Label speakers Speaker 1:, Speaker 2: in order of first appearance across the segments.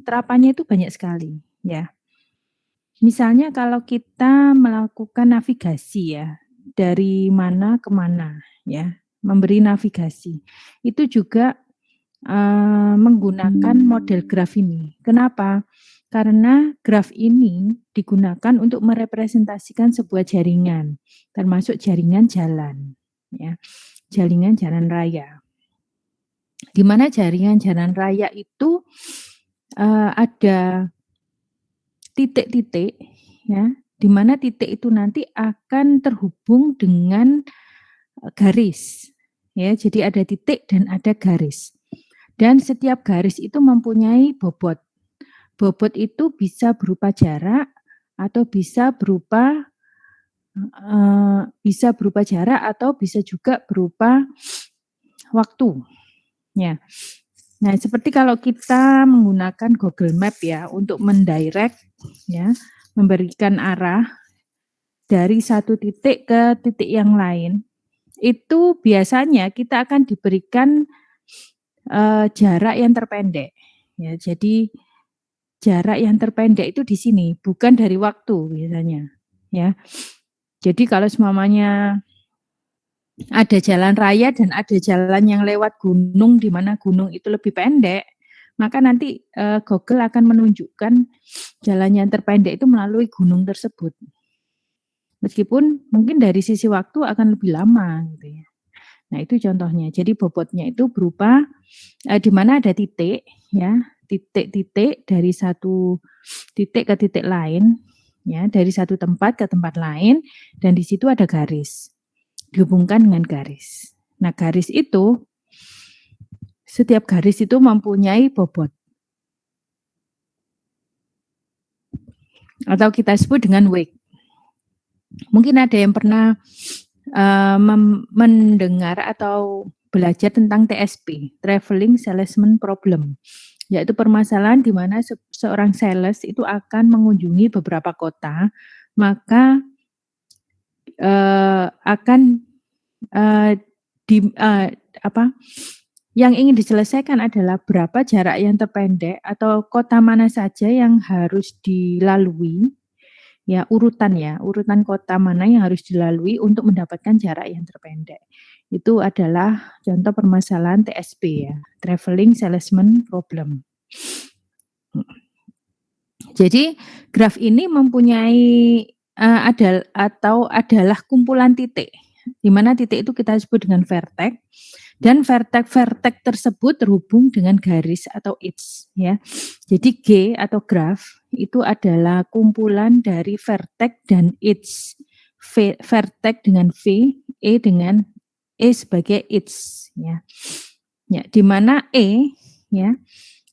Speaker 1: terapannya itu banyak sekali, ya. Misalnya kalau kita melakukan navigasi ya, dari mana ke mana ya, memberi navigasi. Itu juga, menggunakan model graf ini. Kenapa? Karena graf ini digunakan untuk merepresentasikan sebuah jaringan, termasuk jaringan jalan, ya, jaringan jalan raya. Di mana jaringan jalan raya itu, ada titik-titik ya, di mana titik itu nanti akan terhubung dengan, garis ya. Jadi ada titik dan ada garis. Dan setiap garis itu mempunyai bobot. Bobot itu bisa berupa jarak atau bisa berupa jarak atau bisa juga berupa waktu, ya. Nah, seperti kalau kita menggunakan Google Map ya untuk mendirect ya, memberikan arah dari satu titik ke titik yang lain, itu biasanya kita akan diberikan, jarak yang terpendek ya. Jadi jarak yang terpendek itu di sini, bukan dari waktu biasanya ya. Jadi kalau seumpamanya ada jalan raya dan ada jalan yang lewat gunung, di mana gunung itu lebih pendek, maka nanti, Google akan menunjukkan jalan yang terpendek itu melalui gunung tersebut. Meskipun mungkin dari sisi waktu akan lebih lama gitu ya. Nah itu contohnya. Jadi bobotnya itu berupa, di mana ada titik ya, titik-titik dari satu titik ke titik lain ya, dari satu tempat ke tempat lain dan di situ ada garis, dihubungkan dengan garis. Nah garis itu, setiap garis itu mempunyai bobot. Atau kita sebut dengan weight. Mungkin ada yang pernah, mendengar atau belajar tentang TSP, Traveling Salesman Problem, yaitu permasalahan di mana seorang sales itu akan mengunjungi beberapa kota, maka, akan, eee, yang ingin diselesaikan adalah berapa jarak yang terpendek atau kota mana saja yang harus dilalui, ya, urutan kota mana yang harus dilalui untuk mendapatkan jarak yang terpendek. Itu adalah contoh permasalahan TSP ya, Traveling Salesman Problem. Jadi graf ini mempunyai, adalah kumpulan titik, di mana titik itu kita sebut dengan vertex dan vertex-vertex tersebut terhubung dengan garis atau edge ya. Jadi G atau graf itu adalah kumpulan dari vertex dan edge. Vertex dengan V, dengan E sebagai edge ya. Ya, di mana ya,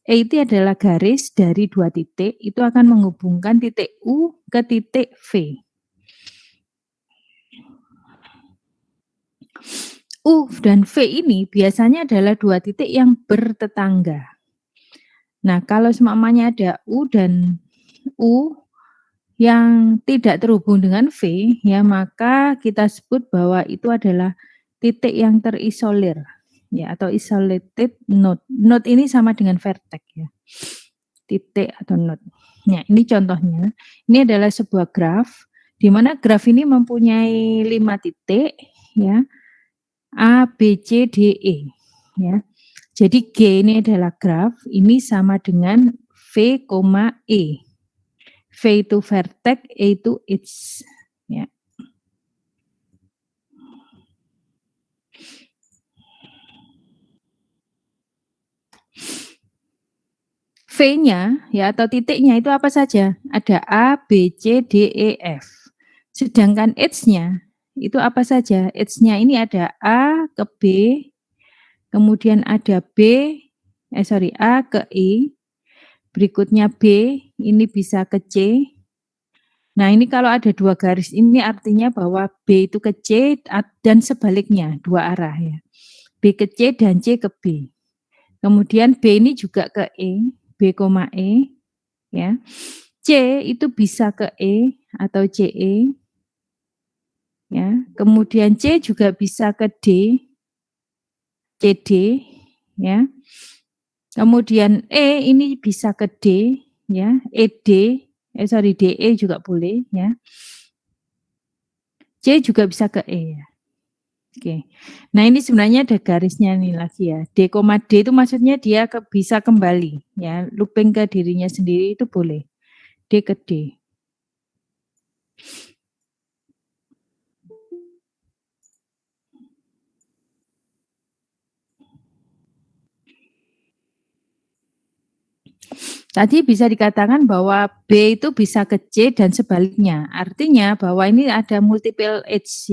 Speaker 1: E itu adalah garis dari 2 titik, itu akan menghubungkan titik U ke titik V. U dan V ini biasanya adalah 2 titik yang bertetangga. Nah, kalau seumpamanya ada U dan U yang tidak terhubung dengan V, ya maka kita sebut bahwa itu adalah titik yang terisolir, ya atau isolated node. Node ini sama dengan vertex ya, titik atau node. Nah, ini contohnya. Ini adalah sebuah graf, di mana graf ini mempunyai 5 titik, ya, A, B, C, D, E, ya. Jadi G ini adalah graf, ini sama dengan V, E. V itu vertex, E itu edge, ya. V-nya ya atau titiknya itu apa saja? Ada A, B, C, D, E, F. Sedangkan edge-nya itu apa saja? Edge-nya ini ada A ke B, kemudian ada A ke E, berikutnya B, ini bisa ke C. Nah, ini kalau ada 2 garis ini artinya bahwa B itu ke C dan sebaliknya, 2 arah ya. B ke C dan C ke B. Kemudian B ini juga ke E, B, E, ya. C itu bisa ke E atau CE. Ya, kemudian C juga bisa ke D, CD, ya. Kemudian ini bisa ke D ya, DE juga boleh ya. C juga bisa ke E ya. Oke. Nah, ini sebenarnya ada garisnya nih lagi ya. D, D itu maksudnya dia bisa kembali ya, looping ke dirinya sendiri itu boleh. D ke D. Tadi bisa dikatakan bahwa B itu bisa ke C dan sebaliknya. Artinya bahwa ini ada multiple edge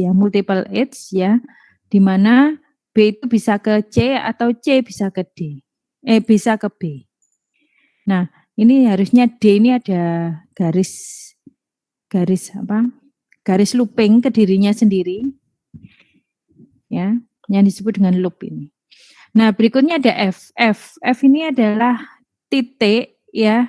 Speaker 1: ya, di mana B itu bisa ke C atau C bisa ke D. Bisa ke B. Nah, ini harusnya D ini ada garis looping ke dirinya sendiri. Ya, yang disebut dengan loop ini. Nah, berikutnya ada F. F ini adalah titik ya.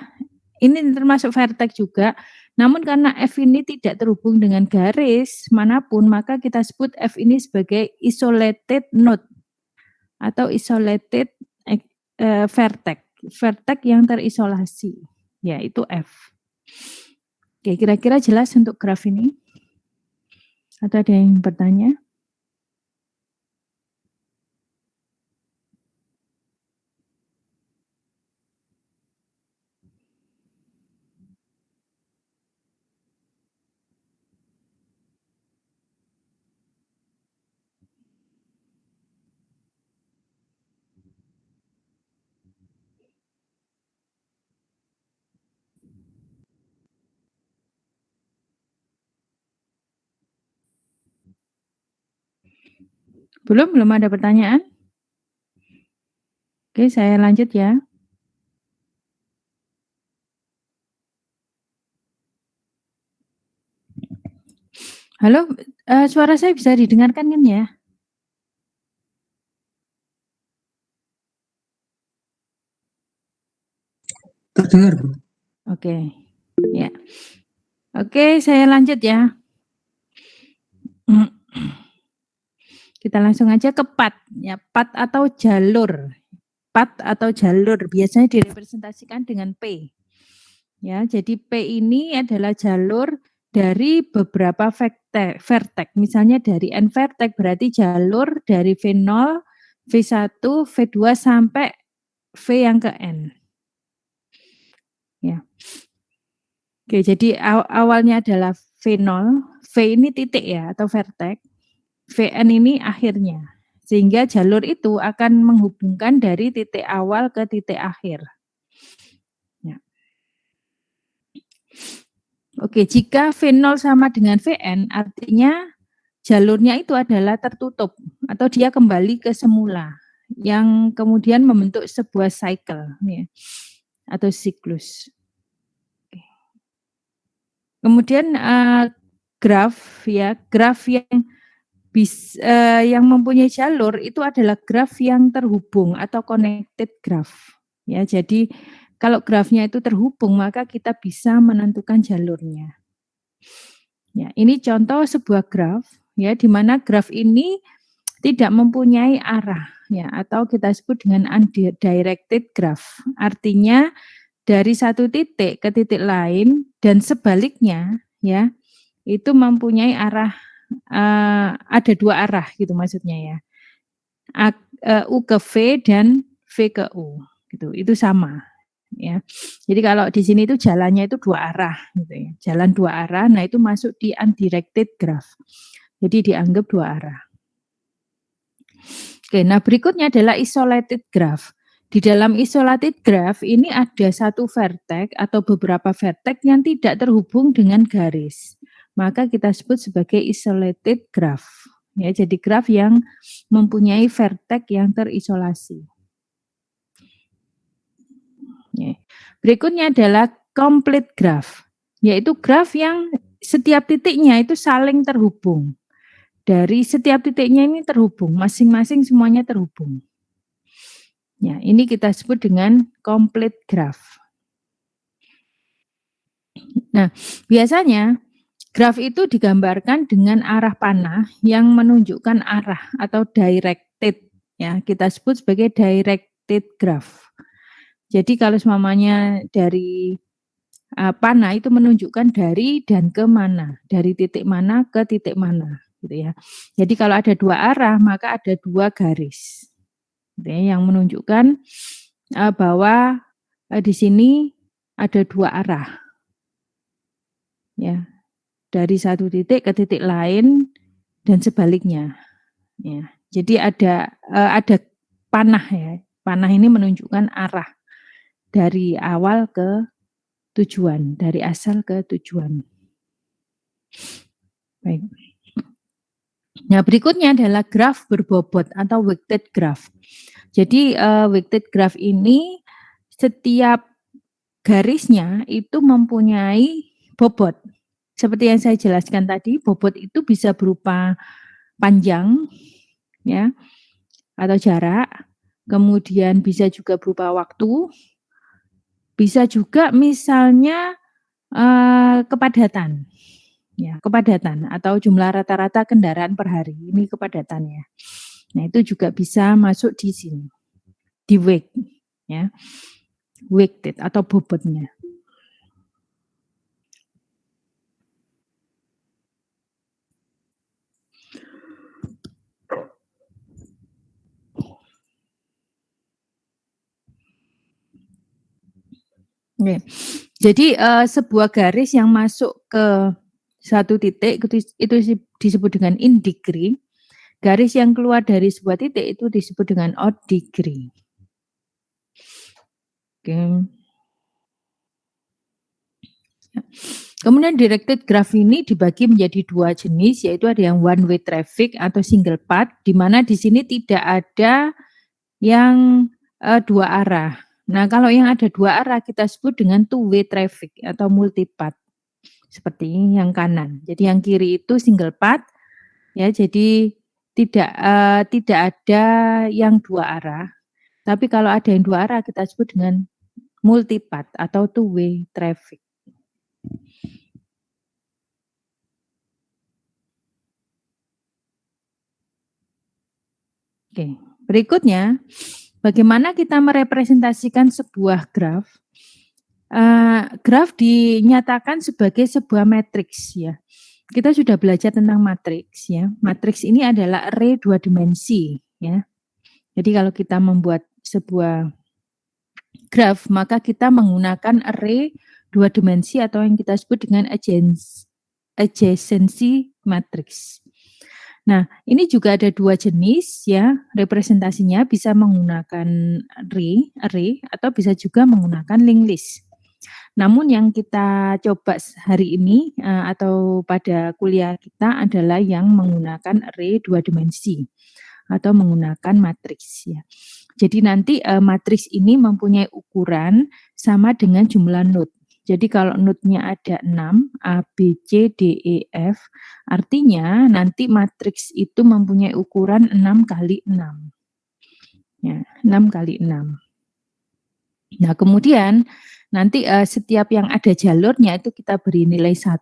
Speaker 1: Ini termasuk vertex juga. Namun karena F ini tidak terhubung dengan garis manapun, maka kita sebut F ini sebagai isolated node atau isolated vertex. Vertex yang terisolasi, yaitu F. Oke, kira-kira jelas untuk graf ini? Atau ada yang bertanya? Belum ada pertanyaan? Oke, saya lanjut ya. Halo, suara saya bisa didengarkan kan ya?
Speaker 2: Terdengar, Bu.
Speaker 1: Oke, ya. Oke, saya lanjut ya. Kita langsung aja ke path ya, path atau jalur. Path atau jalur biasanya direpresentasikan dengan P. Ya, jadi P ini adalah jalur dari beberapa vertex. Misalnya dari N vertex berarti jalur dari V0, V1, V2 sampai V yang ke N. Ya. Oke, jadi awalnya adalah V0, V ini titik ya atau vertex. Vn ini akhirnya. Sehingga jalur itu akan menghubungkan dari titik awal ke titik akhir. Ya. Oke, jika V0 sama dengan Vn, artinya jalurnya itu adalah tertutup atau dia kembali ke semula yang kemudian membentuk sebuah cycle ya, atau siklus. Kemudian graf yang mempunyai jalur itu adalah graf yang terhubung atau connected graph. Ya, jadi kalau grafnya itu terhubung maka kita bisa menentukan jalurnya. Ya, ini contoh sebuah graf ya di mana graf ini tidak mempunyai arah ya atau kita sebut dengan undirected graph. Artinya dari satu titik ke titik lain dan sebaliknya ya itu mempunyai arah ada dua arah gitu maksudnya ya. U ke V dan V ke U gitu. Itu sama ya. Jadi kalau di sini itu jalannya itu dua arah gitu ya. Jalan dua arah, nah itu masuk di undirected graph. Jadi dianggap dua arah. Oke, nah berikutnya adalah isolated graph. Di dalam isolated graph ini ada satu vertex atau beberapa vertex yang tidak terhubung dengan garis. Maka kita sebut sebagai isolated graph. Ya, jadi graf yang mempunyai vertex yang terisolasi. Ya. Berikutnya adalah complete graph, yaitu graf yang setiap titiknya itu saling terhubung. Dari setiap titiknya ini terhubung, masing-masing semuanya terhubung. Ya, ini kita sebut dengan complete graph. Nah, biasanya graf itu digambarkan dengan arah panah yang menunjukkan arah atau directed. Ya, kita sebut sebagai directed graph. Jadi kalau seumpamanya dari panah itu menunjukkan dari dan ke mana, dari titik mana ke titik mana, gitu ya. Jadi kalau ada 2 arah, maka ada 2 garis, gitu ya, yang menunjukkan, bahwa, di sini ada 2 arah, ya, dari satu titik ke titik lain dan sebaliknya, ya. Jadi ada panah ya, panah ini menunjukkan arah dari awal ke tujuan, dari asal ke tujuan. Baik. Nah, berikutnya adalah graf berbobot atau weighted graph. Jadi, weighted graph ini setiap garisnya itu mempunyai bobot. Seperti yang saya jelaskan tadi, bobot itu bisa berupa panjang, ya, atau jarak, kemudian bisa juga berupa waktu, bisa juga misalnya, kepadatan. Ya, kepadatan atau jumlah rata-rata kendaraan per hari, ini kepadatannya. Nah, itu juga bisa masuk di sini, di weight, ya, weighted atau bobotnya. Oke. Jadi, sebuah garis yang masuk ke satu titik itu disebut dengan in degree, garis yang keluar dari sebuah titik itu disebut dengan out degree. Oke. Ya. Kemudian directed graph ini dibagi menjadi 2 jenis, yaitu ada yang one way traffic atau single path, di mana di sini tidak ada yang, 2 arah. Nah, kalau yang ada 2 arah kita sebut dengan two way traffic atau multipath, seperti yang kanan. Jadi yang kiri itu single path, ya, jadi tidak ada yang 2 arah, tapi kalau ada yang 2 arah kita sebut dengan multipath atau two way traffic. Oke, berikutnya bagaimana kita merepresentasikan sebuah graf? Graf dinyatakan sebagai sebuah matriks ya. Kita sudah belajar tentang matriks ya. Matriks ini adalah array 2 dimensi ya. Jadi kalau kita membuat sebuah graf, maka kita menggunakan array 2 dimensi atau yang kita sebut dengan adjacency matrix. Nah, ini juga ada 2 jenis ya, representasinya bisa menggunakan array atau bisa juga menggunakan linked list. Namun yang kita coba hari ini, atau pada kuliah kita adalah yang menggunakan array 2 dimensi atau menggunakan matriks ya. Jadi nanti, matriks ini mempunyai ukuran sama dengan jumlah node. Jadi kalau node-nya ada 6, A, B, C, D, E, F, artinya nanti matriks itu mempunyai ukuran 6 kali 6. Ya, 6 kali 6. Nah, kemudian nanti, setiap yang ada jalurnya itu kita beri nilai 1,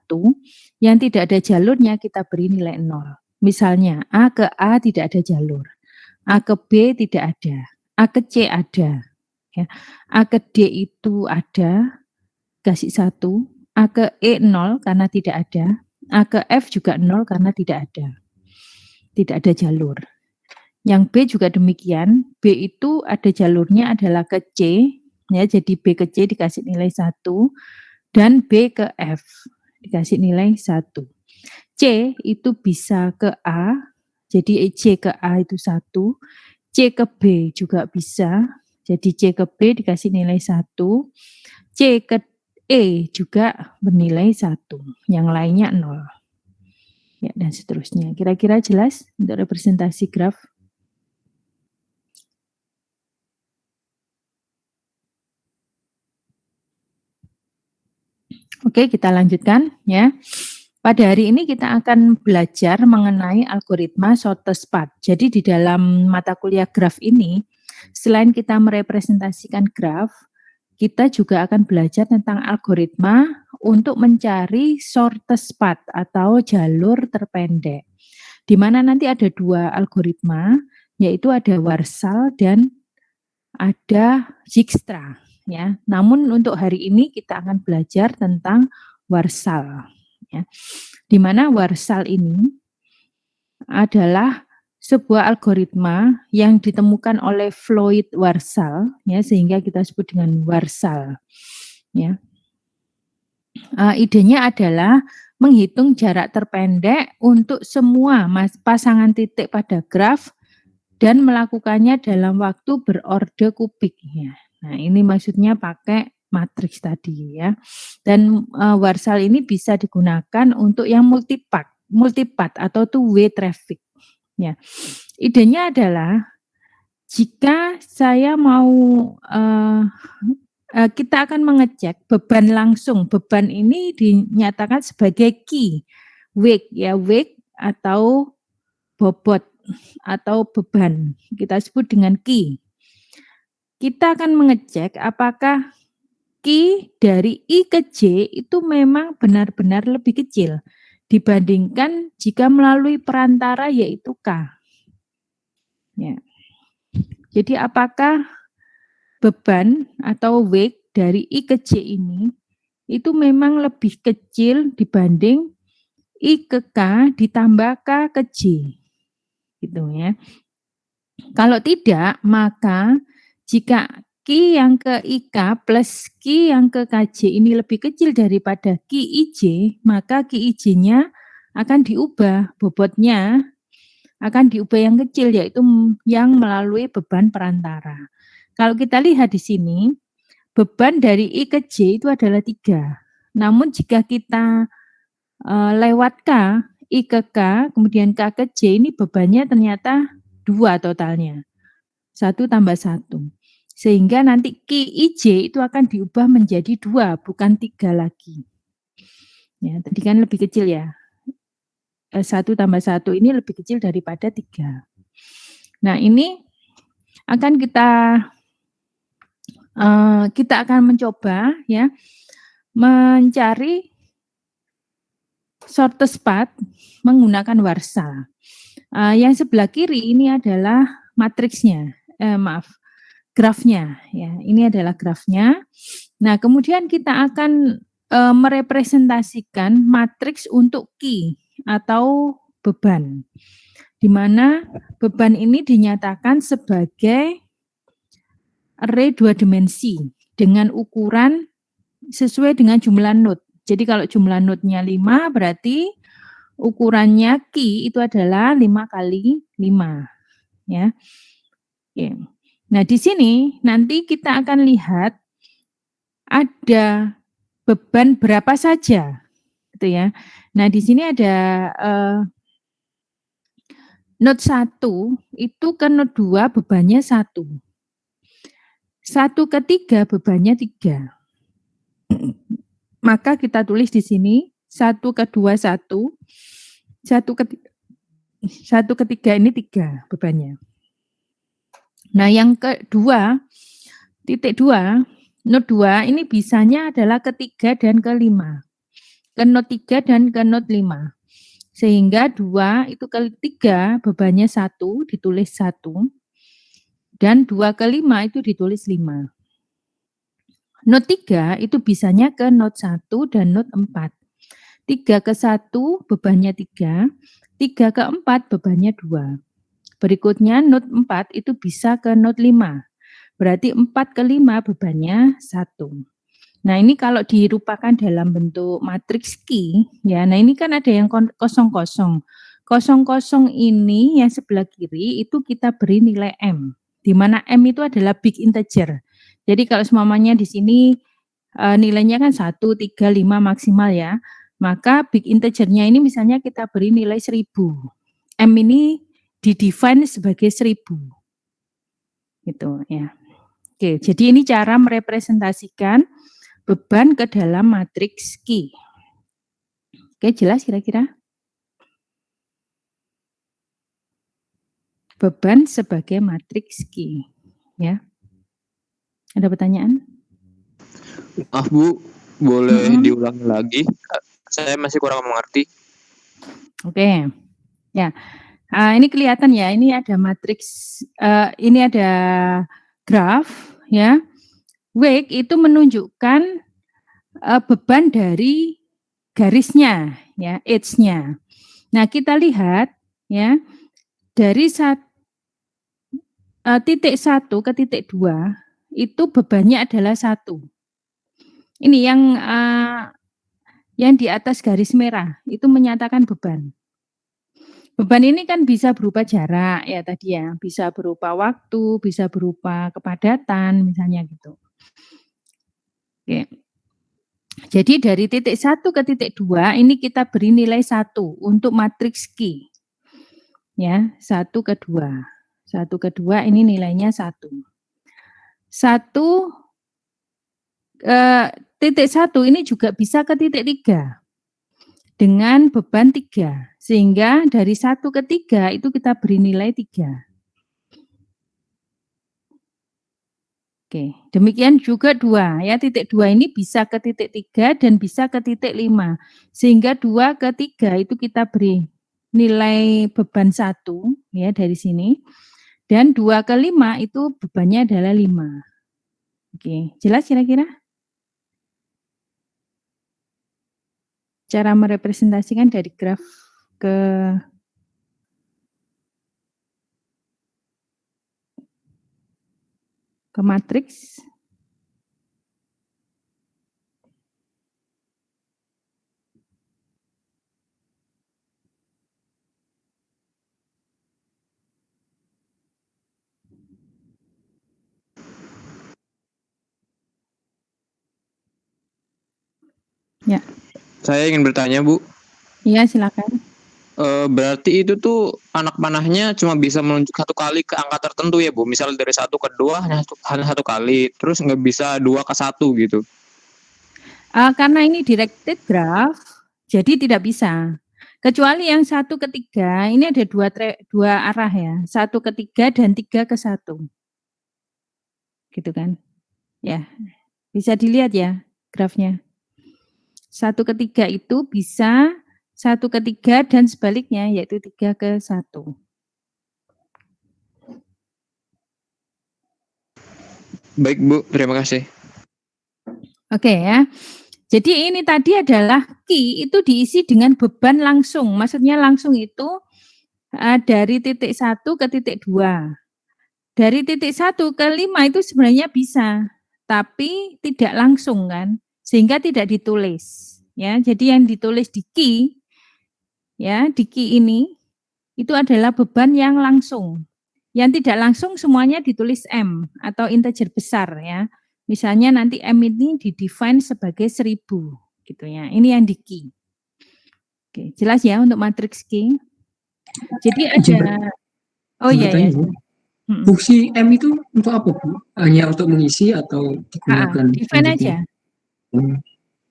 Speaker 1: yang tidak ada jalurnya kita beri nilai 0. Misalnya A ke A tidak ada jalur, A ke B tidak ada, A ke C ada, ya. A ke D itu ada, kasih 1, A ke E 0 karena tidak ada, A ke F juga 0 karena tidak ada jalur. Yang B juga demikian, B itu ada jalurnya adalah ke C, ya, jadi B ke C dikasih nilai 1, dan B ke F dikasih nilai 1. C itu bisa ke A, jadi C ke A itu 1, C ke B juga bisa, jadi C ke B dikasih nilai 1, C ke E juga bernilai 1, yang lainnya 0. Ya, dan seterusnya. Kira-kira jelas untuk representasi graf? Oke, kita lanjutkan ya. Pada hari ini kita akan belajar mengenai algoritma shortest path. Jadi di dalam mata kuliah graf ini, selain kita merepresentasikan graf, kita juga akan belajar tentang algoritma untuk mencari shortest path atau jalur terpendek. Di mana nanti ada 2 algoritma, yaitu ada Warshall dan ada Dijkstra. ya. Namun untuk hari ini kita akan belajar tentang warsal, ya. Di mana warsal ini adalah sebuah algoritma yang ditemukan oleh Floyd Warsal, ya, sehingga kita sebut dengan warsal, ya. Idenya adalah menghitung jarak terpendek untuk semua pasangan titik pada graf dan melakukannya dalam waktu berorde kubik, ya. Nah, ini maksudnya pakai matriks tadi, ya. Dan warsal ini bisa digunakan untuk yang multipath atau two-way traffic, ya. Idenya adalah jika saya mau kita akan mengecek beban langsung. Beban ini dinyatakan sebagai key, weight, ya, weight atau bobot atau beban. Kita sebut dengan key. Kita akan mengecek apakah key dari I ke J itu memang benar-benar lebih kecil dibandingkan jika melalui perantara yaitu K. Ya. Jadi apakah beban atau weight dari I ke J ini itu memang lebih kecil dibanding I ke K ditambah K ke J, gitu ya. Kalau tidak, maka jika Q yang ke IK plus Q yang ke KJ ini lebih kecil daripada QIJ, maka QIJ-nya akan diubah, bobotnya akan diubah yang kecil, yaitu yang melalui beban perantara. Kalau kita lihat di sini, beban dari I ke J itu adalah 3. Namun jika kita lewat K, I ke K, kemudian K ke J, ini bebannya ternyata 2 totalnya. 1 tambah 1. Sehingga nanti QIJ itu akan diubah menjadi 2, bukan 3 lagi. Ya, tadi kan lebih kecil ya. 1 tambah 1 ini lebih kecil daripada 3. Nah, ini akan kita akan mencoba ya mencari shortest path menggunakan warsal. Yang sebelah kiri ini adalah matriksnya, grafnya ya. Ini adalah grafnya. Nah, kemudian kita akan merepresentasikan matriks untuk Q atau beban. Di mana beban ini dinyatakan sebagai array 2 dimensi dengan ukuran sesuai dengan jumlah node. Jadi kalau jumlah node-nya 5 berarti ukurannya Q itu adalah 5 kali 5 ya. Oke. Nah, di sini nanti kita akan lihat ada beban berapa saja gitu ya. Nah, di sini ada node 1 itu ke node 2 bebannya 1. 1 ke 3 bebannya 3. Maka kita tulis di sini 1 ke 2 1, 1 ke 3 ini 3 bebannya. Nah, yang kedua, titik 2, node 2 ini bisanya adalah ke 3 dan ke 5. Ke node 3 dan ke node 5. Sehingga 2 itu kali 3 bebannya 1, ditulis 1. Dan 2 ke 5 itu ditulis 5. Node 3 itu bisanya ke node 1 dan node 4. 3 ke 1 bebannya 3, 3 ke 4 bebannya 2. Berikutnya node 4 itu bisa ke node 5. Berarti 4 ke 5 bebannya 1. Nah, ini kalau dirupakan dalam bentuk matriks Q, ya. Nah, ini kan ada yang kosong-kosong. Kosong-kosong ini yang sebelah kiri itu kita beri nilai M, di mana M itu adalah big integer. Jadi kalau semuanya di sini nilainya kan 1, 3, 5 maksimal ya. Maka big integernya ini misalnya kita beri nilai 1000. M ini didefine sebagai 1000. Gitu ya. Oke, jadi ini cara merepresentasikan beban ke dalam matriks Q. Oke, jelas kira-kira? Beban sebagai matriks Q, ya. Ada pertanyaan?
Speaker 3: Bu, boleh diulangi lagi? Saya masih kurang mengerti.
Speaker 1: Oke, ya. Ini kelihatan ya, ini ada matriks, ini ada graf, ya. Wake itu menunjukkan beban dari garisnya, ya, edge-nya. Nah, kita lihat ya dari titik 1 ke titik 2 itu bebannya adalah 1. Ini yang di atas garis merah itu menyatakan beban. Beban ini kan bisa berupa jarak ya tadi ya, bisa berupa waktu, bisa berupa kepadatan misalnya gitu. Oke. Jadi dari titik 1 ke titik 2 ini kita beri nilai 1 untuk matriks Q. Ya, 1 ke 2. 1 ke 2 ini nilainya 1. 1 titik 1 ini juga bisa ke titik 3 dengan beban 3. Sehingga dari 1 ke 3 itu kita beri nilai 3. Oke, demikian juga 2 ya, titik 2 ini bisa ke titik 3 dan bisa ke titik 5. Sehingga 2 ke 3 itu kita beri nilai beban 1 ya dari sini. Dan 2 ke 5 itu bebannya adalah 5. Oke, jelas kira-kira? Cara merepresentasikan dari graf ke matriks. Ya.
Speaker 3: Saya ingin bertanya, Bu.
Speaker 1: Iya, silakan.
Speaker 3: Berarti itu tuh anak panahnya cuma bisa menunjuk 1 kali ke angka tertentu ya, Bu? Misal dari 1 ke 2 hanya 1 kali, terus nggak bisa 2 ke 1 gitu?
Speaker 1: Karena ini directed graph, jadi tidak bisa. Kecuali yang 1 ke 3, ini ada 2 arah ya, 1 ke 3 dan 3 ke 1. Gitu kan. Ya, bisa dilihat ya grafnya. 1 ke 3 itu bisa 1 ke 3 dan sebaliknya, yaitu 3 ke 1.
Speaker 3: Baik, Bu, terima kasih.
Speaker 1: Oke ya. Jadi ini tadi adalah Q itu diisi dengan beban langsung. Maksudnya langsung itu dari titik 1 ke titik 2. Dari titik 1 ke 5 itu sebenarnya bisa, tapi tidak langsung kan, sehingga tidak ditulis. Ya, jadi yang ditulis di Q, ya di Q ini itu adalah beban yang langsung. Yang tidak langsung semuanya ditulis M atau integer besar ya. Misalnya nanti M ini di-define sebagai 1000 gitu ya. Ini yang di Q. Oke, jelas ya untuk matriks Q. Jadi ada oh iya ya.
Speaker 2: Fungsi M itu untuk apa, Bu? Hanya untuk mengisi atau digunakan
Speaker 1: define aja.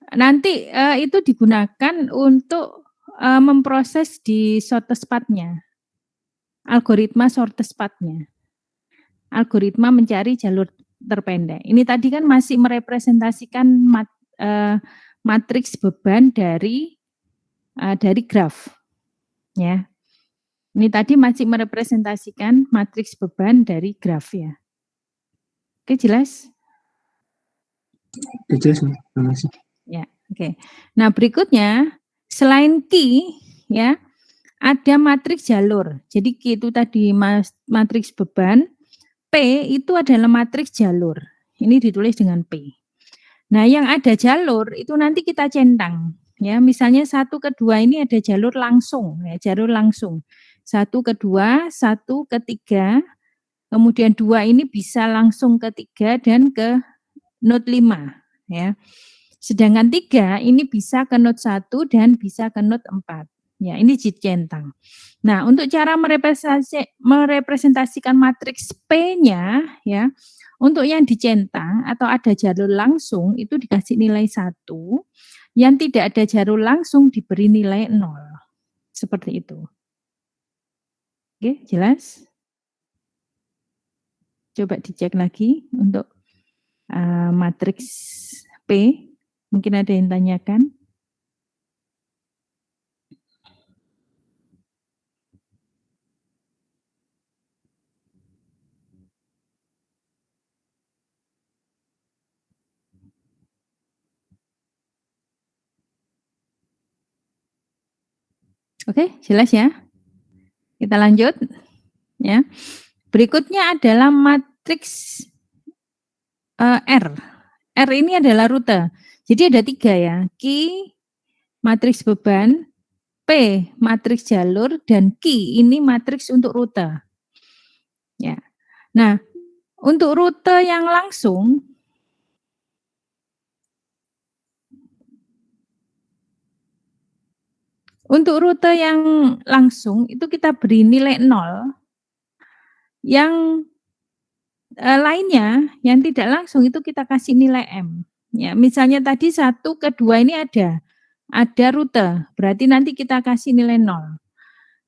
Speaker 1: Nanti itu digunakan untuk memproses di shortest path-nya. Algoritma shortest path-nya. Algoritma mencari jalur terpendek. Ini tadi kan masih merepresentasikan matriks beban dari graf. Ya. Ini tadi masih merepresentasikan matriks beban dari graf ya. Oke, jelas?
Speaker 2: Jelas, terima kasih.
Speaker 1: Ya, oke. Nah, berikutnya selain Q ya, ada matriks jalur. Jadi Q itu tadi matriks beban, P itu adalah matriks jalur. Ini ditulis dengan P. Nah, yang ada jalur itu nanti kita centang. Ya, misalnya 1 ke 2 ini ada jalur langsung, ya, jalur langsung. 1 ke 2, 1 ke 3, kemudian 2 ini bisa langsung ke 3 dan ke node 5, ya. Sedangkan 3 ini bisa ke node 1 dan bisa ke node 4. Ya, ini dicentang. Nah, untuk cara merepresentasikan matriks P-nya ya, untuk yang dicentang atau ada jalur langsung itu dikasih nilai 1, yang tidak ada jalur langsung diberi nilai 0. Seperti itu. Oke, jelas? Coba dicek lagi untuk matriks P. Mungkin ada yang tanyakan. Oke, jelas ya? Kita lanjut ya. Berikutnya adalah matriks R. R ini adalah rute. Jadi ada 3 ya, Q, matriks beban, P, matriks jalur, dan Q ini matriks untuk rute. Ya. Nah, untuk rute yang langsung itu kita beri nilai 0. Yang lainnya yang tidak langsung itu kita kasih nilai M. Ya, misalnya tadi 1 ke 2 ini ada rute, berarti nanti kita kasih nilai 0.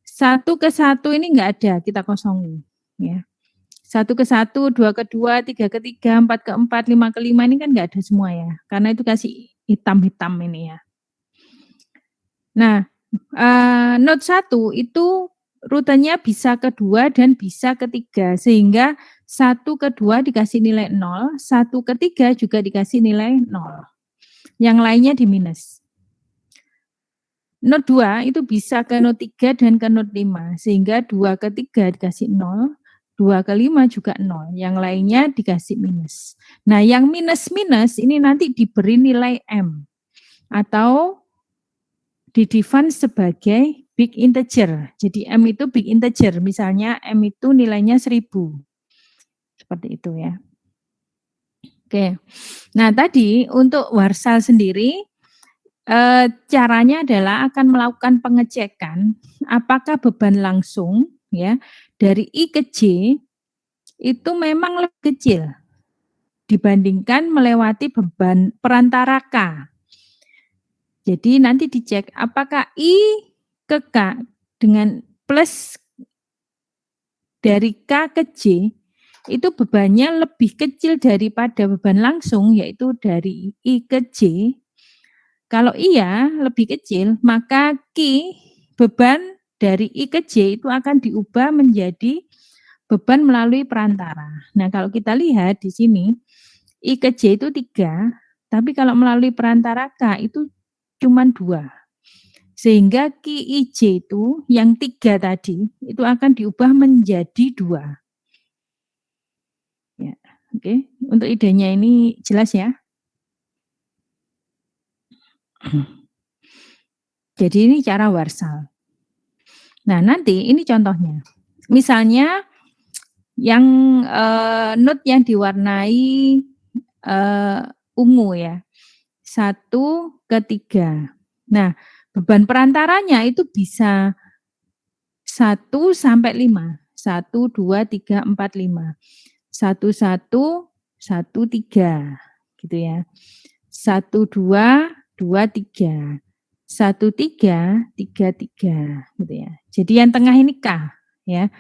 Speaker 1: 1 ke 1 ini enggak ada, kita kosongin ya. 1 ke 1, 2 ke 2, 3 ke 3, 4 ke 4, 5 ke 5 ini kan enggak ada semua ya, karena itu kasih hitam-hitam ini ya. Nah, note 1 itu rutenya bisa ke 2 dan bisa ke 3, sehingga 1 ke 2 dikasih nilai 0, 1 ke 3 juga dikasih nilai 0. Yang lainnya di minus. Note 2 itu bisa ke note 3 dan ke note 5, sehingga 2 ke 3 dikasih 0, 2 ke 5 juga 0, yang lainnya dikasih minus. Nah, yang minus-minus ini nanti diberi nilai M, atau di-define sebagai big integer. Jadi M itu big integer, misalnya M itu nilainya 1000. Seperti itu ya. Oke. Nah, tadi untuk warsal sendiri caranya adalah akan melakukan pengecekan apakah beban langsung ya dari I ke J itu memang lebih kecil dibandingkan melewati beban perantara K. Jadi nanti dicek apakah I ke K dengan plus dari K ke J itu bebannya lebih kecil daripada beban langsung, yaitu dari I ke J. Kalau iya lebih kecil, maka Q beban dari I ke J itu akan diubah menjadi beban melalui perantara. Nah, kalau kita lihat di sini I ke J itu 3, tapi kalau melalui perantara K itu cuma 2. Sehingga QIJ itu yang 3 tadi itu akan diubah menjadi 2. Ya, oke. Untuk idenya ini jelas ya. Jadi ini cara warsal. Nah, nanti ini contohnya. Misalnya yang node yang diwarnai ungu ya. 1 ke 3. Nah, beban perantaranya itu bisa 1 sampai 5. 1, 2, 3, 4, 5. 1, 1, 1, 3. Gitu ya. 1, 2, 2, 3. 1, 3, 3, 3. Gitu ya. Jadi yang tengah ini K. Ya.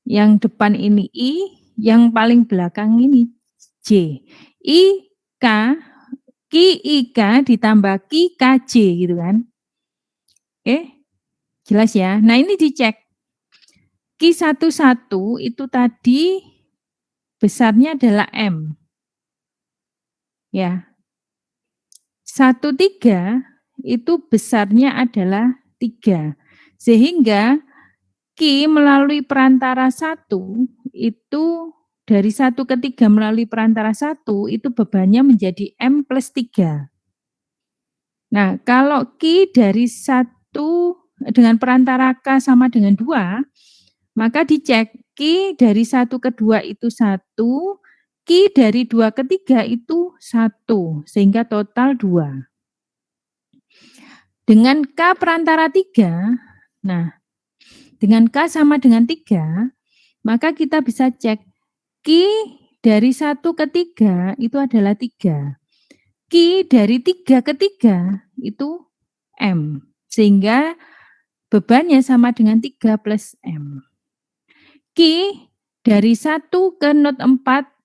Speaker 1: Yang depan ini I, yang paling belakang ini J. I, K, Q, I, K ditambah Q, K, J gitu kan. Oke. Jelas ya. Nah, ini dicek. Q11 itu tadi besarnya adalah M. Ya. 13 itu besarnya adalah 3. Sehingga Q melalui perantara 1 itu dari 1 ke 3 melalui perantara 1 itu bebannya menjadi M plus 3. Nah, kalau Q dari 1 dengan perantara K sama dengan 2, maka dicek Q dari 1 ke 2 itu 1, Q dari 2 ke 3 itu 1, sehingga total 2. Dengan K perantara 3, nah, dengan K sama dengan 3, maka kita bisa cek Q dari 1 ke 3 itu adalah 3. Q dari 3 ke 3 itu M. Sehingga bebannya sama dengan 3 plus M. Q dari 1 ke node 4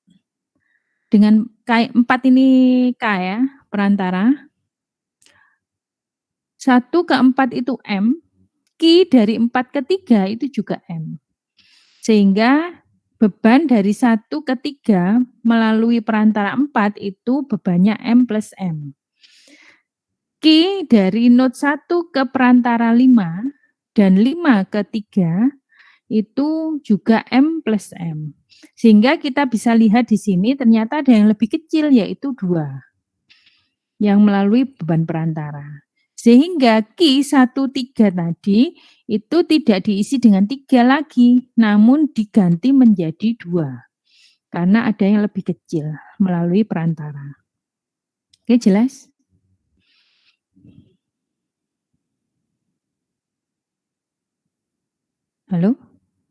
Speaker 1: dengan K, 4 ini K ya, perantara. 1 ke 4 itu M. Q dari 4 ke 3 itu juga M. Sehingga beban dari 1 ke 3 melalui perantara 4 itu bebannya M plus M. Q dari node 1 ke perantara 5 dan 5 ke 3 itu juga M plus M. Sehingga kita bisa lihat di sini ternyata ada yang lebih kecil yaitu 2 yang melalui beban perantara. Sehingga Q 13 tadi itu tidak diisi dengan 3 lagi, namun diganti menjadi 2. Karena ada yang lebih kecil melalui perantara. Oke, jelas? Halo?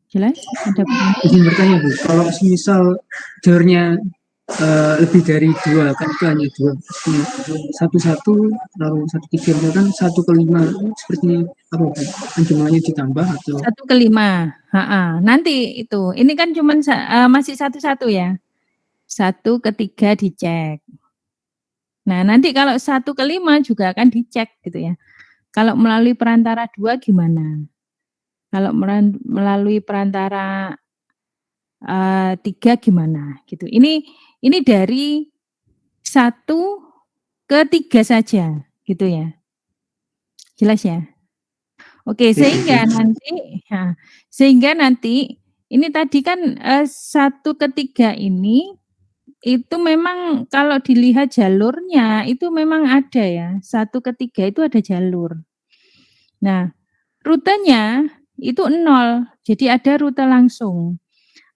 Speaker 1: Jelas? Ada pertanyaan?
Speaker 2: Izin bertanya Bu, kalau misal jalurnya lebih dari 2 kan itu hanya 2, satu lalu 13 itu kan 1/5 seperti apa Bu? Kan jumlahnya ditambah atau
Speaker 1: 1/5. Nanti itu. Ini kan cuman masih satu-satu ya. 1/3 dicek. Nah, nanti kalau 1/5 juga akan dicek gitu ya. Kalau melalui perantara 2 gimana? Kalau melalui perantara 3 gimana gitu. Ini dari 1 ke 3 saja gitu ya. Jelas ya? Oke, sehingga nanti ini tadi kan 1/3 ini itu memang kalau dilihat jalurnya itu memang ada ya, 1/3 itu ada jalur. Nah, rutenya itu 0, jadi ada rute langsung,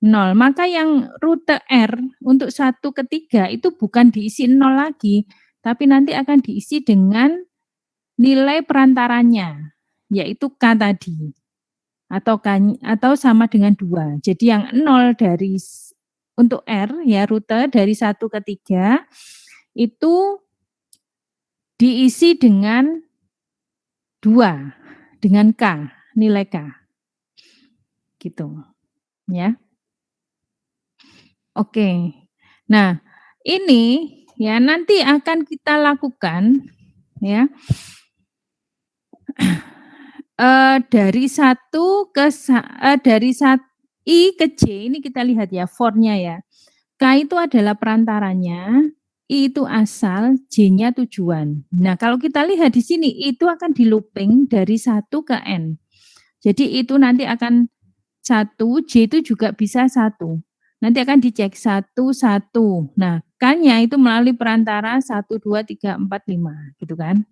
Speaker 1: 0. Maka yang rute R untuk 1/3 itu bukan diisi 0 lagi, tapi nanti akan diisi dengan nilai perantaranya, yaitu K tadi, atau sama dengan 2. Jadi yang 0 dari untuk R ya, rute dari 1/3 itu diisi dengan 2, dengan K, nilai K. Gitu, ya. Oke. Nah, ini ya nanti akan kita lakukan ya. Dari 1 ke dari I ke J ini kita lihat ya for-nya ya. K itu adalah perantaranya, I itu asal, J-nya tujuan. Nah, kalau kita lihat di sini itu akan di-looping dari 1 ke N. Jadi itu nanti akan 1, J itu juga bisa 1. Nanti akan dicek 1, 1. Nah, K-nya itu melalui perantara 1, 2, 3, 4, 5 gitu kan.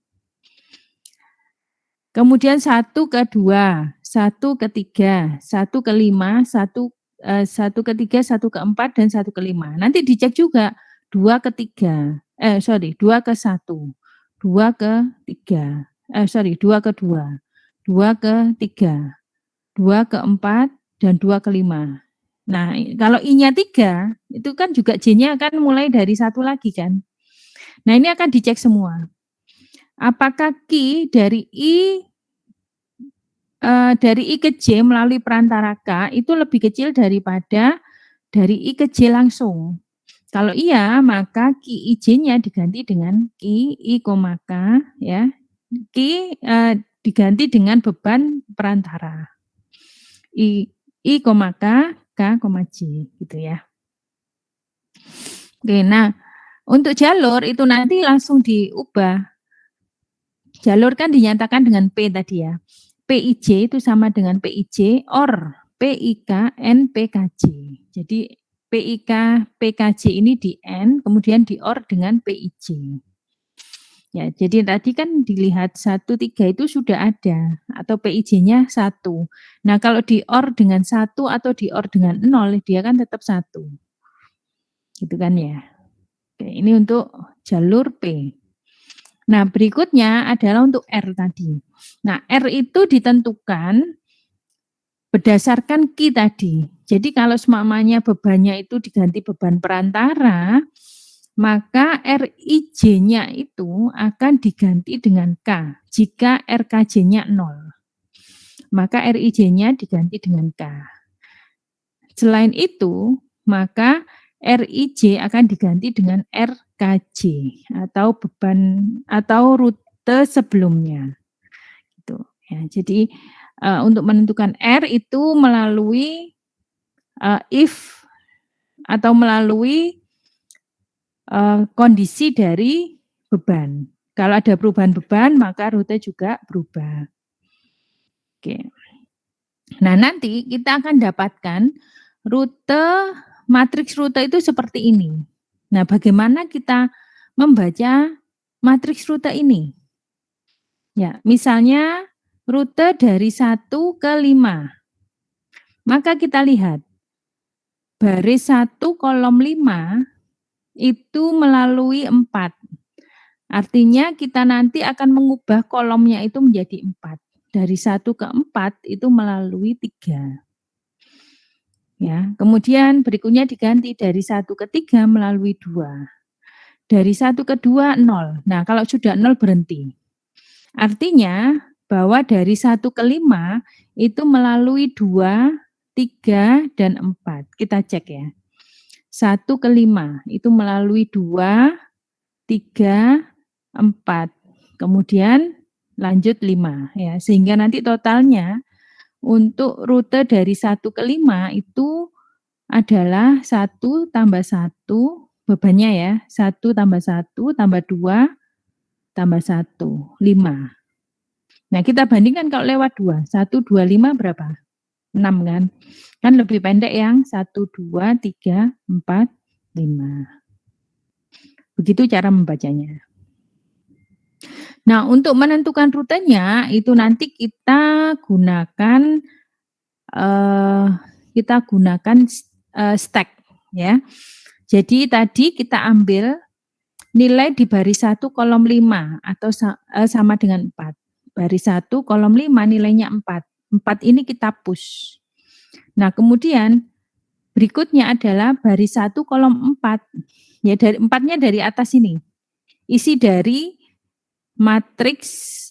Speaker 1: Kemudian 1 ke 2, 1 ke 3, 1 ke 5, 1 ke 3, 1 ke 4, dan 1 ke 5. Nanti dicek juga 2 ke 3, 2 ke 1, 2 ke 3, 2 ke 2, 2 ke 3, 2 ke 4, dan 2 ke 5. Nah, kalau I-nya 3, itu kan juga J-nya akan mulai dari 1 lagi kan. Nah, ini akan dicek semua. Apakah Q dari I ke J melalui perantara K itu lebih kecil daripada dari I ke J langsung. Kalau iya, maka Q IJ-nya diganti dengan Q I, K ya. Q diganti dengan beban perantara. I, K, K, J gitu ya. Oke, nah untuk jalur itu nanti langsung diubah. Jalur kan dinyatakan dengan P tadi ya. PIJ itu sama dengan PIJ or PIK N PKJ. Jadi PIK PKJ ini di N kemudian di or dengan PIJ. Ya, jadi tadi kan dilihat 1, 3 itu sudah ada atau PIJ-nya 1. Nah, kalau di or dengan 1 atau di or dengan 0 dia kan tetap 1. Gitu kan ya. Oke, ini untuk jalur P. Nah, berikutnya adalah untuk R tadi. Nah, R itu ditentukan berdasarkan Q tadi. Jadi kalau seumpamanya bebannya itu diganti beban perantara, maka RIJ-nya itu akan diganti dengan K. Jika RKJ-nya 0, maka RIJ-nya diganti dengan K. Selain itu, maka RIJ akan diganti dengan RKJ atau beban atau rute sebelumnya. Gitu ya. Jadi untuk menentukan R itu melalui if atau melalui kondisi dari beban Kalau ada perubahan beban, maka rute juga berubah. Oke. Nah, nanti kita akan dapatkan rute, matriks rute itu seperti ini. Nah, bagaimana kita membaca matriks rute ini? Ya, misalnya rute dari 1 ke 5. Maka kita lihat, baris 1 kolom 5 itu melalui 4. Artinya kita nanti akan mengubah kolomnya itu menjadi 4. Dari 1 ke 4 itu melalui 3. Ya, kemudian berikutnya diganti dari 1 ke 3 melalui 2. Dari 1 ke 2, 0. Nah, kalau sudah 0 berhenti. Artinya bahwa dari 1 ke 5 itu melalui 2, 3, dan 4. Kita cek ya. 1 ke 5 itu melalui 2, 3, 4. Kemudian lanjut 5 ya. Sehingga nanti totalnya untuk rute dari 1 ke 5 itu adalah 1 tambah 1 bebannya ya. 1 tambah 1 tambah 2 tambah 1, 5. Nah, kita bandingkan kalau lewat 2. 1, 2, 5 berapa? 6 kan? Kan lebih pendek yang 1, 2, 3, 4, 5. Begitu cara membacanya. Nah, untuk menentukan rutenya itu nanti kita gunakan stack ya. Jadi tadi kita ambil nilai di baris 1 kolom 5 atau sama dengan 4. Baris 1 kolom 5 nilainya 4. 4 ini kita push. Nah, kemudian berikutnya adalah baris 1 kolom 4. Ya, dari 4-nya dari atas ini. Isi dari matriks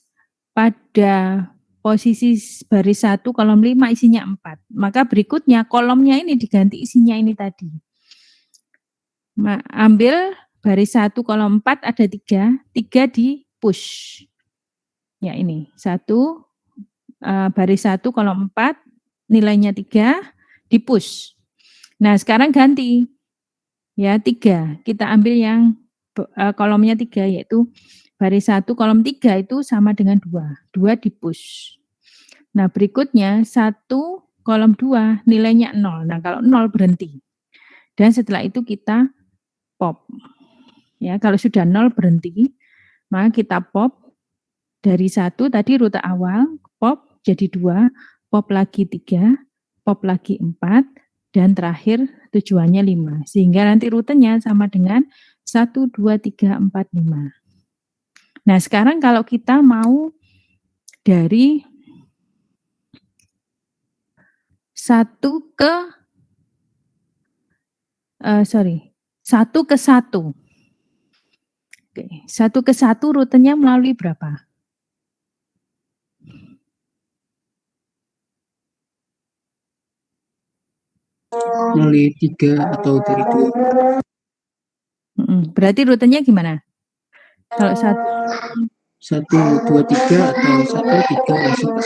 Speaker 1: pada posisi baris 1 kolom 5 isinya 4. Maka berikutnya kolomnya ini diganti isinya ini tadi. Ambil baris 1 kolom 4 ada 3, 3 di push. Ya ini, 1 baris 1 kolom 4 nilainya 3 di push. Nah, sekarang ganti. Ya, 3. Kita ambil yang kolomnya 3 yaitu baris 1 kolom 3 itu sama dengan 2. 2 di push. Nah, berikutnya 1 kolom 2 nilainya 0. Nah, kalau 0 berhenti. Dan setelah itu kita pop. Ya, kalau sudah 0 berhenti, maka kita pop dari 1 tadi rute awal, pop jadi 2, pop lagi 3, pop lagi 4, dan terakhir tujuannya 5. Sehingga nanti rutenya sama dengan 1, 2, 3, 4, 5. Nah, sekarang kalau kita mau dari 1 ke 1 ke 1. Oke, 1 ke 1 rutenya melalui berapa?
Speaker 2: Melalui 3 atau dari 2.
Speaker 1: Berarti rutenya gimana? Kalau 1,
Speaker 2: 2, 3 atau 1, 3 langsung ke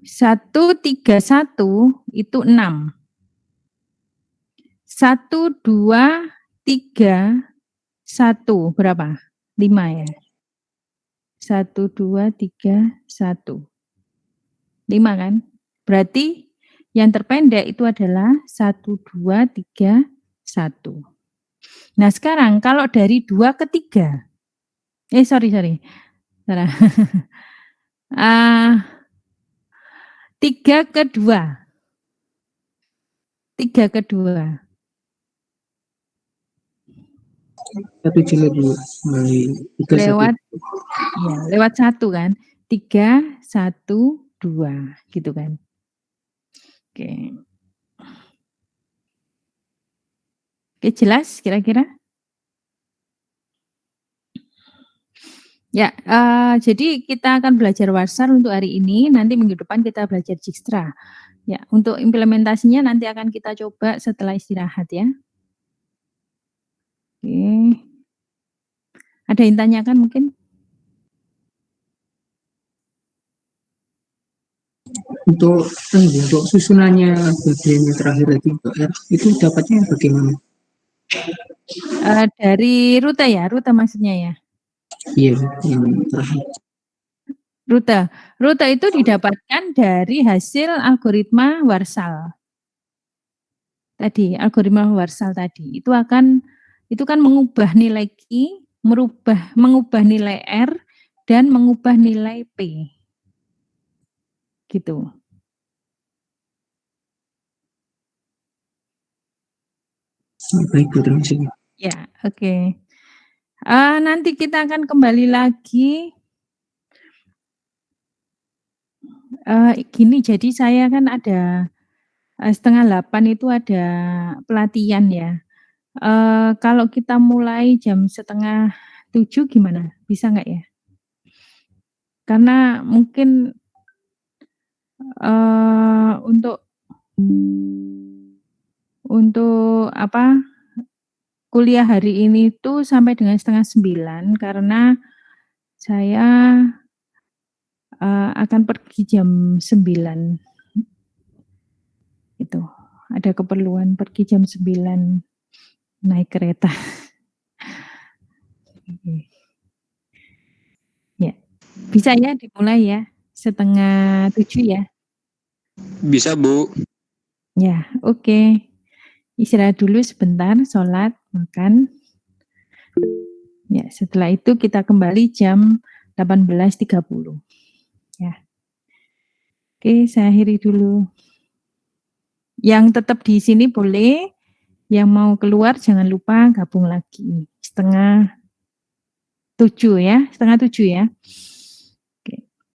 Speaker 1: 1, 3, 1 itu 6. 1, 2, 3, 1 berapa? 5 ya. 1, 2, 3, 1. 5 kan? Berarti yang terpendek itu adalah 1, 2, 3, 1. Nah, sekarang kalau dari 2 ke 3. Sorry. Salah. 3 ke 2. 3 ke 2.
Speaker 2: 1 jilid dulu.
Speaker 1: Lewat 1 kan. 3, 1, 2 gitu kan. Oke. Oke, jelas kira-kira? Ya, jadi kita akan belajar Warsar untuk hari ini, nanti minggu depan kita belajar Dijkstra. Ya, untuk implementasinya nanti akan kita coba setelah istirahat ya. Oke. Ada yang tanyakan mungkin?
Speaker 2: Untuk susunannya bagian yang terakhir tadi Mbak R, itu dapatnya bagaimana?
Speaker 1: Dari rute ya? Rute maksudnya ya?
Speaker 2: Iya, yang terakhir.
Speaker 1: Rute itu didapatkan dari hasil algoritma Warsal. Tadi, algoritma Warsal tadi. Itu kan mengubah nilai Q, mengubah nilai R, dan mengubah nilai P. Gitu.
Speaker 2: Baik, Bu, terima kasih.
Speaker 1: Ya, oke. Nanti kita akan kembali lagi. Gini, jadi saya kan ada 7:30 itu ada pelatihan ya. Kalau kita mulai jam 6:30 gimana? Bisa nggak ya? Karena mungkin untuk kuliah hari ini tuh sampai dengan 8:30 karena saya akan pergi jam 9. Itu, ada keperluan pergi jam 9 naik kereta. Ya, bisa ya dimulai ya, 6:30 ya?
Speaker 3: Bisa, Bu.
Speaker 1: Ya, oke. Istirahat dulu sebentar, sholat, makan. Ya, setelah itu kita kembali jam 18:30. Ya. Oke, saya akhiri dulu. Yang tetap di sini boleh, yang mau keluar jangan lupa gabung lagi. 6:30 ya, 6:30 ya.